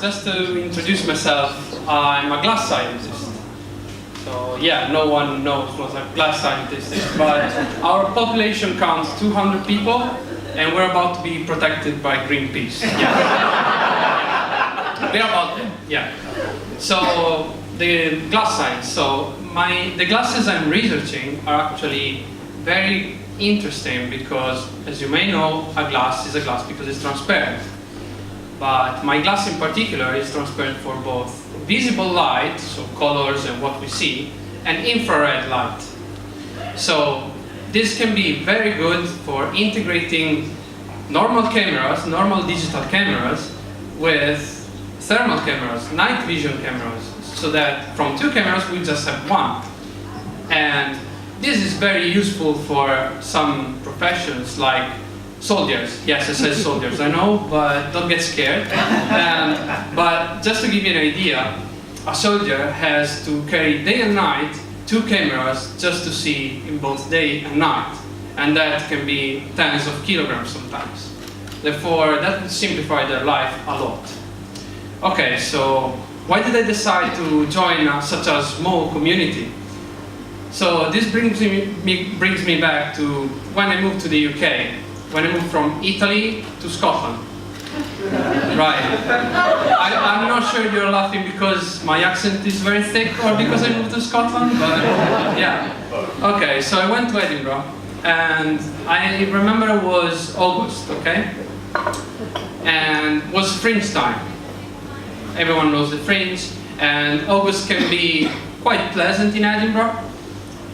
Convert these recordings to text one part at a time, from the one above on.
just to introduce myself, I'm a glass scientist. So yeah, no one knows what a glass scientist is, but our population counts 200 people, and we're about to be protected by Greenpeace. Yeah. We're about there, yeah. So the glass science. So the glasses I'm researching are actually very interesting because, as you may know, a glass is a glass because it's transparent. But my glass in particular is transparent for both visible light, so colors and what we see, and infrared light. So this can be very good for integrating normal cameras, normal digital cameras, with thermal cameras, night vision cameras, so that from two cameras we just have one. And this is very useful for some professions like soldiers. Yes, I said soldiers, I know, but don't get scared. But just to give you an idea, a soldier has to carry day and night two cameras just to see in both day and night. And that can be tens of kilograms sometimes. Therefore, that would simplify their life a lot. Okay, so why did I decide to join such a small community? So this brings me back to when I moved to the UK, when I moved from Italy to Scotland. Right. I'm not sure you're laughing because my accent is very thick or because I moved to Scotland, but yeah. Okay, so I went to Edinburgh, and I remember it was August, okay? And it was Fringe time. Everyone knows the Fringe, and August can be quite pleasant in Edinburgh.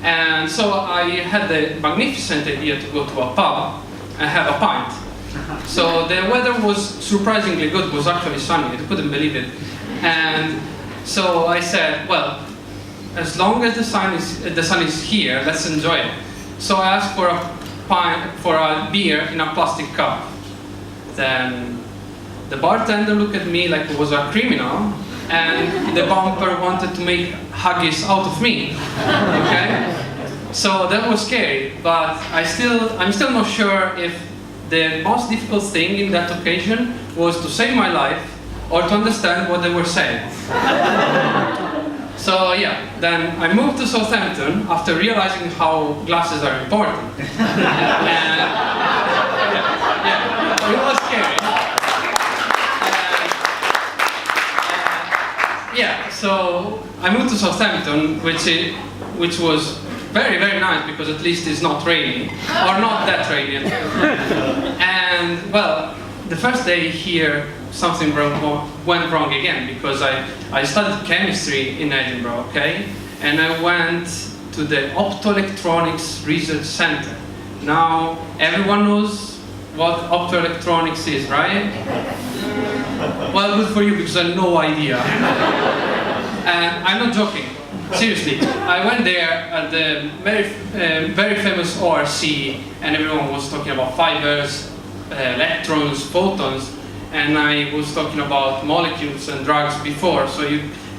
And so I had the magnificent idea to go to a pub and have a pint. So the weather was surprisingly good, it was actually sunny, I couldn't believe it. And so I said, well, as long as the sun is here, let's enjoy it. So I asked for a beer in a plastic cup. Then the bartender looked at me like I was a criminal, and the bumper wanted to make haggis out of me. Okay? So that was scary, but I'm still not sure if the most difficult thing in that occasion was to save my life or to understand what they were saying. So yeah, then I moved to Southampton after realizing how glasses are important. And yeah, it was scary. Yeah, so I moved to Southampton, which was very, very nice because at least it's not raining, or not that rainy. And well, the first day here, something went wrong again because I studied chemistry in Edinburgh, okay? And I went to the Optoelectronics Research Center. Now, everyone knows what Optoelectronics is, right? Well, good for you because I have no idea. And I'm not joking. Seriously, I went there at the very famous ORC, and everyone was talking about fibers, electrons, photons, and I was talking about molecules and drugs before, so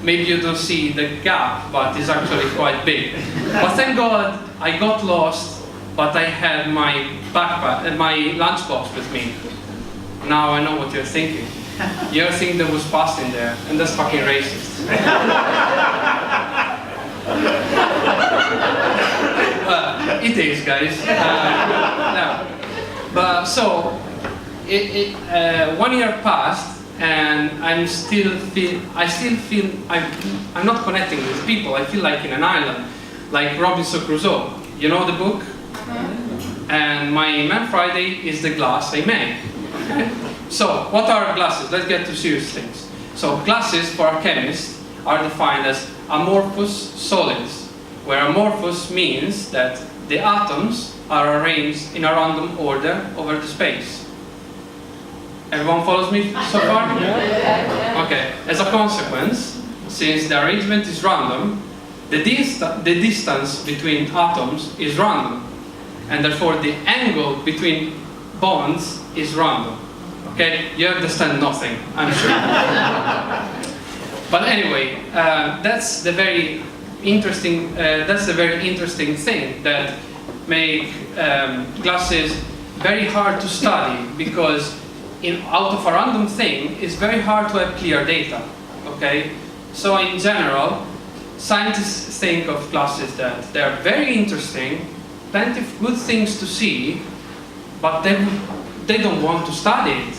maybe you don't see the gap, but it's actually quite big. But thank God I got lost, but I had my backpack and my lunchbox with me. Now I know what you're thinking. You're thinking there was pasta in there, and that's fucking racist. It is, guys. No. But so, 1 year passed, and I still feel I'm not connecting with people. I feel like in an island, like Robinson Crusoe. You know the book? And my Man Friday is the glass I made. So, what are glasses? Let's get to serious things. So, glasses for a chemist are defined as amorphous solids, where amorphous means that the atoms are arranged in a random order over the space. Everyone follows me so far? Okay. As a consequence, since the arrangement is random, the distance between atoms is random, and therefore the angle between bonds is random. Okay, you understand nothing, I'm sure. But anyway, that's the very interesting thing that make glasses very hard to study, because out of a random thing, it's very hard to have clear data. Okay? So in general, scientists think of classes that they're very interesting, plenty of good things to see, but they don't want to study it.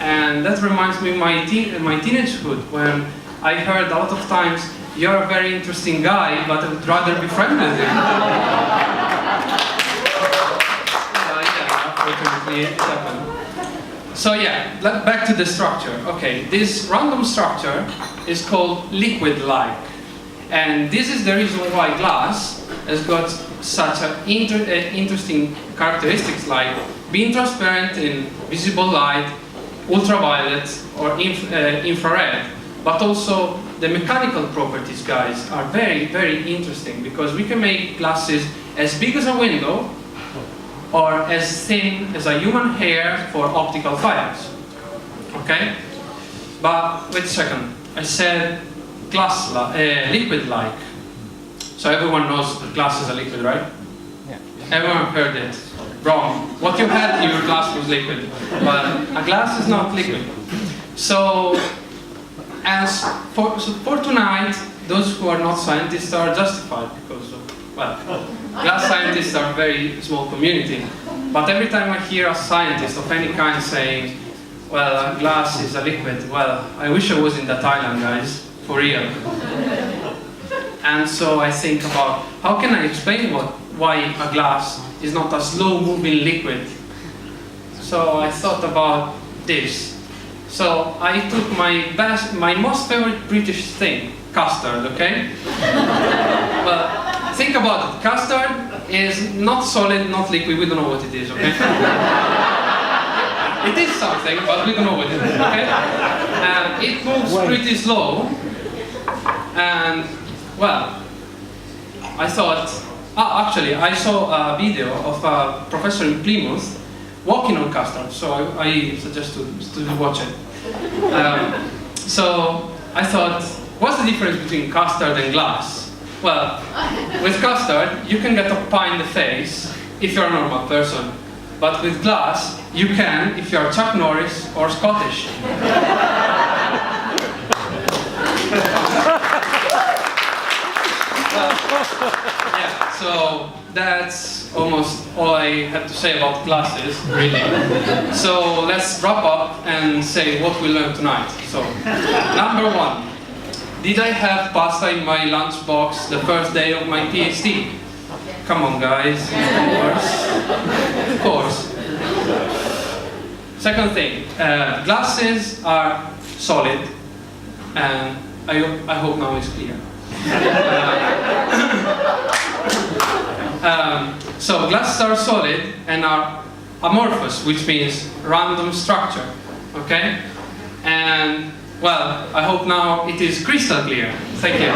And that reminds me of my teenagehood, when I heard a lot of times, "You're a very interesting guy, but I would rather be friends with you." Yeah, unfortunately it happened. So yeah, back to the structure. Okay, this random structure is called liquid-like. And this is the reason why glass has got such interesting characteristics, like being transparent in visible light, ultraviolet or infrared. But also the mechanical properties, guys, are very, very interesting, because we can make glasses as big as a window or as thin as a human hair for optical fibers. Okay? But wait a second. I said liquid-like. So everyone knows that glass is a liquid, right? Yeah. Everyone heard it. Wrong. What you had in your glass was liquid, but a glass is not liquid. So for tonight, those who are not scientists are justified, because well, glass scientists are a very small community. But every time I hear a scientist of any kind saying, "Well, glass is a liquid," well, I wish I was in that island, guys, for real. And so I think about, how can I explain why a glass is not a slow-moving liquid? So I thought about this. So I took my most favorite British thing, custard, okay? Well, think about it. Custard is not solid, not liquid, we don't know what it is, okay? It is something, but we don't know what it is, okay? And it moves pretty slow. And, well, I thought, actually, I saw a video of a professor in Plymouth walking on custard, so I suggest to watch it. So I thought, what's the difference between custard and glass? Well, with custard, you can get a pie in the face if you're a normal person. But with glass, you can if you're Chuck Norris or Scottish. Yeah, so that's almost all I have to say about glasses, really. So let's wrap up and say what we learned tonight. So, number 1. Did I have pasta in my lunchbox the first day of my PhD? Come on, guys. Of course. Second thing, glasses are solid, and I hope now it's clear. So glasses are solid and are amorphous, which means random structure. Okay? And well, I hope now it is crystal clear. Thank you.